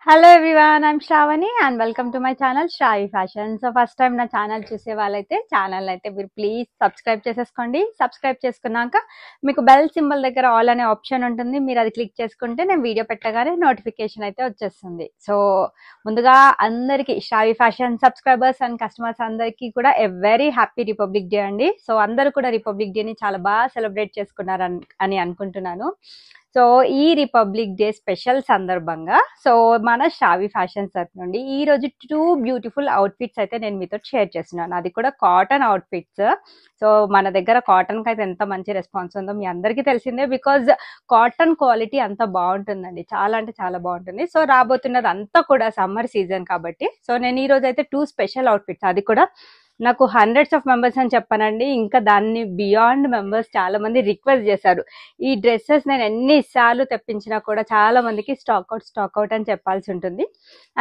Hello everyone, I'm Shravani and welcome to my channel Shravi fashion. So first time నా channel చూసే వాళ్ళైతే channel అయితే మీరు ప్లీజ్ సబ్స్క్రైబ్ చేసేసుకోండి. సబ్స్క్రైబ్ చేసుకున్నాక మీకు బెల్ సింబల్ దగ్గర ఆల్ అనే ఆప్షన్ ఉంటుంది. మీరు అది క్లిక్ చేసుకుంటే నేను వీడియో పెట్టగానే నోటిఫికేషన్ అయితే వచ్చేస్తుంది. సో ముందుగా అందరికీ Shravi fashion subscribers and customers అందరికీ కూడా a very happy republic day అండి. సో అందరూ కూడా రిపబ్లిక్ డేని చాలా బాగా సెలబ్రేట్ చేసుకున్నారు అని అనుకుంటున్నాను. సో ఈ రిపబ్లిక్ డే స్పెషల్ సందర్భంగా సో మన శ్రావి ఫ్యాషన్ తరఫు నుండి ఈ రోజు 2 బ్యూటిఫుల్ అవుట్ఫిట్స్ అయితే నేను మీతో షేర్ చేస్తున్నాను. అది కూడా కాటన్ అవుట్ఫిట్స్. సో మన దగ్గర కాటన్ కి అయితే ఎంత మంచి రెస్పాన్స్ ఉందో మీ అందరికీ తెలిసిందే. బికాజ్ కాటన్ క్వాలిటీ అంత బాగుంటుందండి, చాలా అంటే చాలా బాగుంటుంది. సో రాబోతున్నది అంతా కూడా సమ్మర్ సీజన్ కాబట్టి సో నేను ఈ రోజు అయితే 2 స్పెషల్ అవుట్ఫిట్స్, అది కూడా నాకు హండ్రెడ్స్ ఆఫ్ మెంబర్స్ అని చెప్పానండి, ఇంకా దాన్ని బియాండ్ మెంబర్స్ చాలా మంది రిక్వెస్ట్ చేశారు. ఈ డ్రెస్సెస్ నేను ఎన్నిసార్లు తెప్పించినా కూడా చాలా మందికి స్టాక్ అవుట్ అని చెప్పాల్సి ఉంటుంది.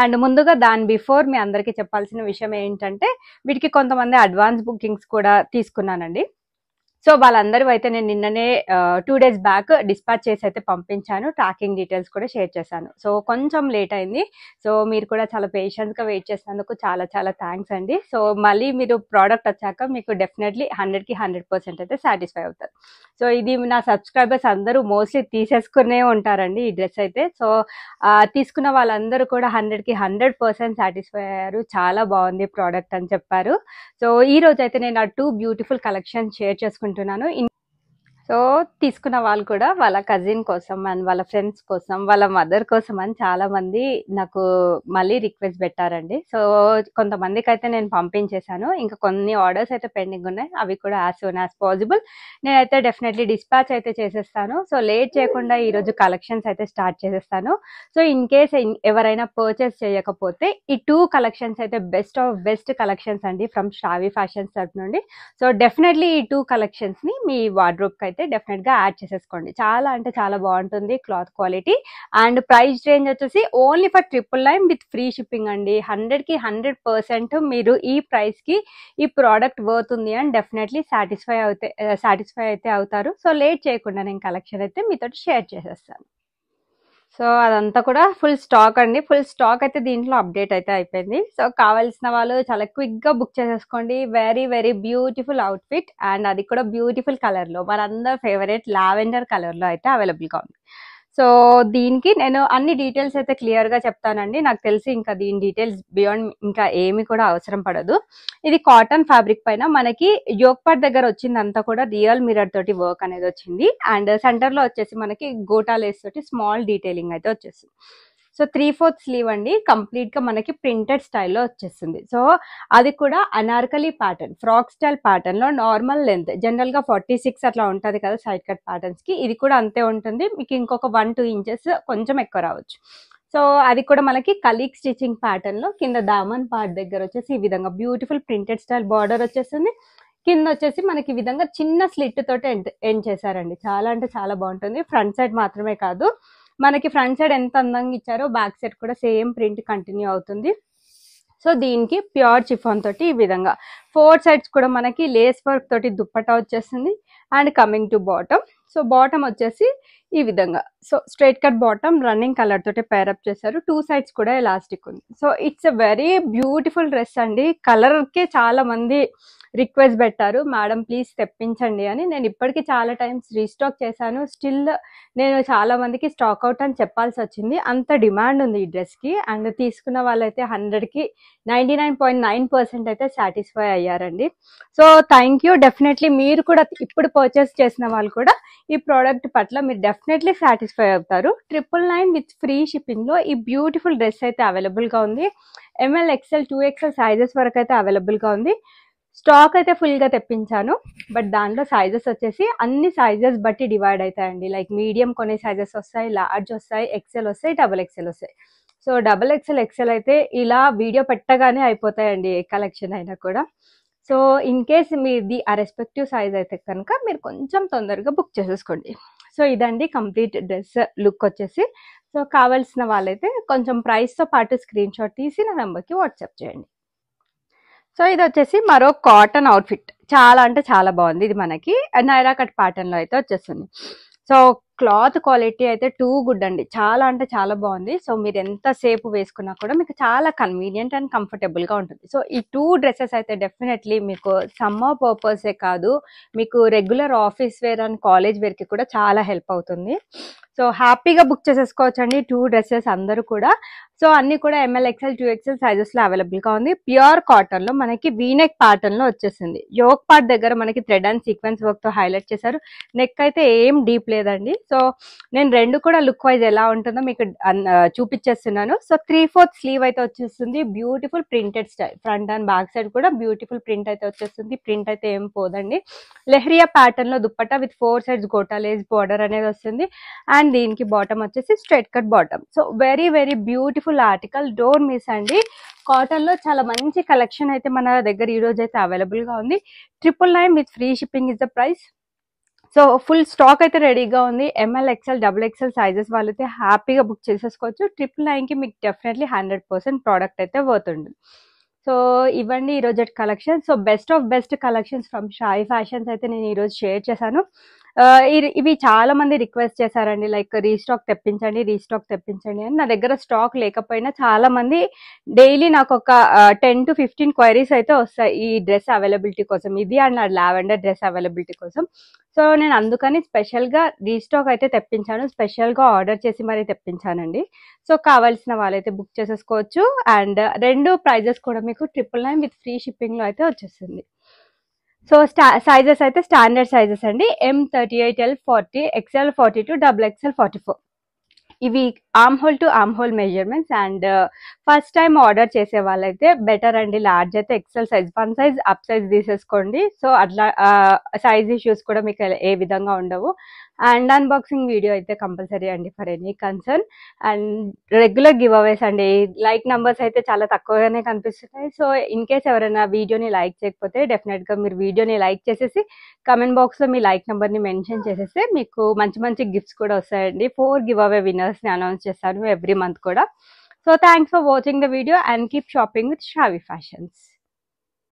అండ్ ముందుగా దాని బిఫోర్ మీ అందరికీ చెప్పాల్సిన విషయం ఏంటంటే వీటికి కొంతమంది అడ్వాన్స్ బుకింగ్స్ కూడా తీసుకున్నానండి. సో వాళ్ళందరూ అయితే నేను నిన్ననే 2 days బ్యాక్ డిస్పాచ్ చేసి అయితే పంపించాను. ట్రాకింగ్ డీటెయిల్స్ కూడా షేర్ చేశాను. సో కొంచెం లేట్ అయింది. సో మీరు కూడా చాలా పేషెన్స్గా వెయిట్ చేసినందుకు చాలా చాలా థ్యాంక్స్ అండి. సో మళ్ళీ మీరు ప్రోడక్ట్ వచ్చాక మీకు డెఫినెట్లీ 100కి 100% అయితే సాటిస్ఫై అవుతారు. సో ఇది నా సబ్స్క్రైబర్స్ అందరూ మోస్ట్లీ తీసేసుకునే ఉంటారండి ఈ డ్రెస్ అయితే. సో తీసుకున్న వాళ్ళందరూ కూడా 100కి 100% సాటిస్ఫై అయ్యారు. చాలా బాగుంది ప్రోడక్ట్ అని చెప్పారు. సో ఈ రోజు అయితే నేను ఆ 2 బ్యూటిఫుల్ కలెక్షన్ షేర్ చేసుకుంటున్నాను. సో తీసుకున్న వాళ్ళు కూడా వాళ్ళ కజిన్ కోసం అండ్ వాళ్ళ ఫ్రెండ్స్ కోసం వాళ్ళ మదర్ కోసం అని చాలా మంది నాకు మళ్ళీ రిక్వెస్ట్ పెట్టారండి. సో కొంతమందికి అయితే నేను పంపించేశాను, ఇంకా కొన్ని ఆర్డర్స్ అయితే పెండింగ్ ఉన్నాయి. అవి కూడా యాజ్ సూన్ యాజ్ పాసిబుల్ నేనైతే డెఫినెట్లీ డిస్పాచ్ అయితే చేసేస్తాను. సో లేట్ చేయకుండా ఈరోజు కలెక్షన్స్ అయితే స్టార్ట్ చేసేస్తాను. సో ఇన్ కేస్ ఎవరైనా పర్చేస్ చేయకపోతే ఈ 2 కలెక్షన్స్ అయితే బెస్ట్ ఆఫ్ బెస్ట్ కలెక్షన్స్ అండి ఫ్రమ్ శ్రావి ఫ్యాషన్స్ తరఫు నుండి. సో డెఫినెట్లీ ఈ 2 కలెక్షన్స్ని మీ వార్డ్రోబ్కి అయితే డెఫినెట్గా యాడ్ చేసేసుకోండి. చాలా అంటే చాలా బాగుంటుంది cloth quality. And price range వచ్చేసి only for 999 with free shipping అండి. 100కి 100% మీరు ఈ ప్రైస్కి ఈ ప్రోడక్ట్ వర్త్ ఉంది అని డెఫినెట్లీ సాటిస్ఫై అయితే అవుతారు. సో లేట్ చేయకుండా నేను కలెక్షన్ అయితే మీతో షేర్ చేసేస్తాను. సో అదంతా కూడా ఫుల్ స్టాక్ అండి. ఫుల్ స్టాక్ అయితే దీంట్లో అప్డేట్ అయితే అయిపోయింది. సో కావాల్సిన వాళ్ళు చాలా క్విక్గా బుక్ చేసేసుకోండి. Very very beautiful outfit and అది కూడా బ్యూటిఫుల్ కలర్లో, మనందరి ఫేవరెట్ లావెండర్ కలర్లో అయితే అవైలబుల్గా ఉంది. సో దీనికి నేను అన్ని డీటెయిల్స్ అయితే క్లియర్గా చెప్తానండి. నాకు తెలిసి ఇంకా దీని డీటెయిల్స్ బియాండ్ ఇంకా ఏమి కూడా అవసరం పడదు. ఇది కాటన్ ఫ్యాబ్రిక్ పైన మనకి యోక్ పార్ట్ దగ్గర వచ్చిందంతా కూడా రియల్ మిర్రర్ తోటి వర్క్ అనేది వచ్చింది. అండ్ సెంటర్లో వచ్చేసి మనకి గోటా లేస్ తోటి స్మాల్ డీటెయిలింగ్ అయితే వచ్చేసింది. సో 3/4 స్లీవ్ అండి, కంప్లీట్గా మనకి ప్రింటెడ్ స్టైల్లో వచ్చేస్తుంది. సో అది కూడా అనార్కలి ప్యాటర్న్, ఫ్రాక్ స్టైల్ ప్యాటర్న్లో నార్మల్ లెంత్ జనరల్గా 46 అట్లా ఉంటుంది కదా సైడ్ కట్ ప్యాటర్న్స్కి, ఇది కూడా అంతే ఉంటుంది. మీకు ఇంకొక 1-2 ఇంచెస్ కొంచెం ఎక్కువ రావచ్చు. సో అది కూడా మనకి కలీక్ స్టిచ్చింగ్ ప్యాటర్న్లో కింద దామన్ పార్ట్ దగ్గర వచ్చేసి ఈ విధంగా బ్యూటిఫుల్ ప్రింటెడ్ స్టైల్ బార్డర్ వచ్చేస్తుంది. కింద వచ్చేసి మనకి ఈ విధంగా చిన్న స్లిట్ తోటి ఎండ్ చేశారండి. చాలా అంటే చాలా బాగుంటుంది. ఫ్రంట్ సైడ్ మాత్రమే కాదు, మనకి ఫ్రంట్ సైడ్ ఎంత అందంగా ఇచ్చారో బ్యాక్ సైడ్ కూడా సేమ్ ప్రింట్ కంటిన్యూ అవుతుంది. సో దీనికి ప్యూర్ చిఫాన్ తోటి ఈ విధంగా 4 sides కూడా మనకి లేస్ వర్క్ తోటి దుప్పటా వచ్చేస్తుంది. And coming to bottom, so bottom వచ్చేసి ఈ విధంగా so straight cut bottom running colour తోటి పేరప్ చేశారు. 2 sides కూడా ఎలాస్టిక్ ఉంది. So it's a very beautiful dress అండి. కలర్కే చాలా మంది రిక్వెస్ట్ పెట్టారు, మేడం ప్లీజ్ తెప్పించండి అని. నేను ఇప్పటికీ చాలా టైమ్స్ రీస్టాక్ చేశాను. స్టిల్ నేను చాలా మందికి స్టాక్ అవుట్ అని చెప్పాల్సి వచ్చింది, అంత డిమాండ్ ఉంది ఈ డ్రెస్కి. అండ్ తీసుకున్న వాళ్ళైతే 100కి 99.9% అయితే సాటిస్ఫై అయ్యారండి. So thank you. డెఫినెట్లీ మీరు కూడా ఇప్పుడు పర్చేస్ చేసిన వాళ్ళు కూడా ఈ ప్రోడక్ట్ పట్ల మీరు డెఫినెట్లీ సాటిస్ఫై అవుతారు. 999 విత్ ఫ్రీ షిప్పింగ్లో ఈ బ్యూటిఫుల్ డ్రెస్ అయితే అవైలబుల్గా ఉంది. ML, XL, 2XL సైజెస్ వరకు అయితే అవైలబుల్గా ఉంది. స్టాక్ అయితే ఫుల్గా తెప్పించాను, బట్ దాంట్లో సైజెస్ వచ్చేసి అన్ని సైజెస్ బట్టి డివైడ్ అవుతాయండి. లైక్ మీడియం కొన్ని సైజెస్ వస్తాయి, లార్జ్ వస్తాయి, XL వస్తాయి, XXL వస్తాయి. సో XXL అయితే ఇలా వీడియో పెట్టగానే అయిపోతాయండి ఏ కలెక్షన్ అయినా కూడా. సో ఇన్ కేస్ మీది ఆ రెస్పెక్టివ్ సైజ్ అయితే కనుక మీరు కొంచెం తొందరగా బుక్ చేసేసుకోండి. సో ఇదండి కంప్లీట్ డ్రెస్ లుక్ వచ్చేసి. సో కావాల్సిన వాళ్ళైతే కొంచెం ప్రైస్తో పాటు స్క్రీన్ షాట్ తీసి నా నెంబర్కి వాట్సాప్ చేయండి. సో ఇది వచ్చేసి మరో కాటన్ అవుట్ఫిట్, చాలా అంటే చాలా బాగుంది. ఇది మనకి నైరా కట్ ప్యాటర్న్లో అయితే వచ్చేస్తుంది. సో క్లాత్ క్వాలిటీ అయితే టూ గుడ్ అండి. చాలా అంటే చాలా బాగుంది. సో మీరు ఎంత సేపు వేసుకున్నా కూడా మీకు చాలా కన్వీనియంట్ అండ్ కంఫర్టబుల్ గా ఉంటుంది. సో ఈ 2 డ్రెస్సెస్ అయితే డెఫినెట్లీ మీకు సమ్మర్ పర్పసే కాదు, మీకు regular office wear and college wear కి కూడా చాలా హెల్ప్ అవుతుంది. సో హ్యాపీగా బుక్ చేసేసుకోవచ్చండి 2 డ్రెస్సెస్ అందరూ కూడా. సో అన్ని కూడా ఎంఎల్ ఎక్స్ఎల్ 2XL సైజెస్ లో అవైలబుల్ గా ఉంది. ప్యూర్ కాటన్ లో మనకి వీనెక్ ప్యాటర్న్ లో వచ్చేసింది. యోక్ పార్ట్ దగ్గర మనకి థ్రెడ్ అండ్ సీక్వెన్స్ వర్క్ తో హైలైట్ చేశారు. నెక్ అయితే ఏం డీప్ లేదండి. సో నేను రెండు కూడా లుక్ వైజ్ ఎలా ఉంటుందో మీకు చూపించేస్తున్నాను. సో 3/4 స్లీవ్ అయితే వచ్చేస్తుంది. Beautiful printed style, front and back side కూడా బ్యూటిఫుల్ ప్రింట్ అయితే వచ్చేస్తుంది. ప్రింట్ అయితే ఏం పోదండి. లెహరియా ప్యాటర్న్ లో dupatta with 4 sides gota lace border అనేది వస్తుంది. అండ్ దీనికి బాటమ్ వచ్చేసి straight cut bottom. So very very beautiful article, don't miss అండి. కాటన్ లో చాలా మంచి కలెక్షన్ అయితే మన దగ్గర ఈ రోజు అయితే అవైలబుల్ గా ఉంది. 999 with free shipping is the price. So full stock అయితే రెడీగా ఉంది. ఎంఎల్ ఎక్స్ఎల్ XXL సైజెస్ వాళ్ళైతే హ్యాపీగా బుక్ చేసేసుకోవచ్చు. 999 కి మీకు డెఫినెట్లీ 100% ప్రోడక్ట్ అయితే వర్త్ ఉంటుంది. సో ఇవ్వండి ఈరోజు collection. So best of best collections from Shayi fashions అయితే నేను ఈరోజు షేర్ చేశాను. ఇవి చాలా మంది రిక్వెస్ట్ చేశారండి, లైక్ రీస్టాక్ తెప్పించండి రీస్టాక్ తెప్పించండి అని. నా దగ్గర స్టాక్ లేకపోయినా చాలా మంది డైలీ నాకు ఒక 10 to 15 క్వైరీస్ అయితే వస్తాయి ఈ డ్రెస్ అవైలబిలిటీ కోసం, ఇది అండ్ లావెండర్ డ్రెస్ అవైలబిలిటీ కోసం. సో నేను అందుకని స్పెషల్ గా రీస్టాక్ అయితే తెప్పించాను, స్పెషల్ గా ఆర్డర్ చేసి మరీ తెప్పించానండి. సో కావాల్సిన వాళ్ళైతే బుక్ చేసేసుకోవచ్చు. అండ్ రెండు ప్రైజెస్ కూడా మీకు 999 విత్ ఫ్రీ షిప్పింగ్ లో అయితే వచ్చేస్తుంది. సో సైజెస్ అయితే స్టాండర్డ్ సైజెస్ అండి. M38, L40, XL 42, XXL 44. ఇవి arm hole to arm hole measurements. And first time order చేసే వాళ్ళైతే బెటర్ అండి, లార్జ్ అయితే XL size, 1 size up size తీసేసుకోండి. సో అట్లా సైజ్ ఇష్యూస్ కూడా మీకు ఏ విధంగా ఉండవు. అండ్ అన్బాక్సింగ్ వీడియో అయితే కంపల్సరీ అండి for any concern. And regular giveaways అండి. లైక్ నంబర్స్ అయితే చాలా తక్కువగానే కనిపిస్తున్నాయి. సో ఇన్ కేస్ ఎవరైనా వీడియోని లైక్ చేయకపోతే డెఫినెట్ గా మీరు వీడియోని లైక్ చేసేసి కమెంట్ బాక్స్ లో మీ లైక్ నెంబర్ ని మెన్షన్ చేసేస్తే మీకు మంచి మంచి గిఫ్ట్స్ కూడా వస్తాయండి. 4 గివ్ అవే విన్నర్స్ ని అనౌన్స్ చేస్తాను ఎవ్రీ మంత్ కూడా. So thanks for watching the video and keep shopping with Shavi fashions.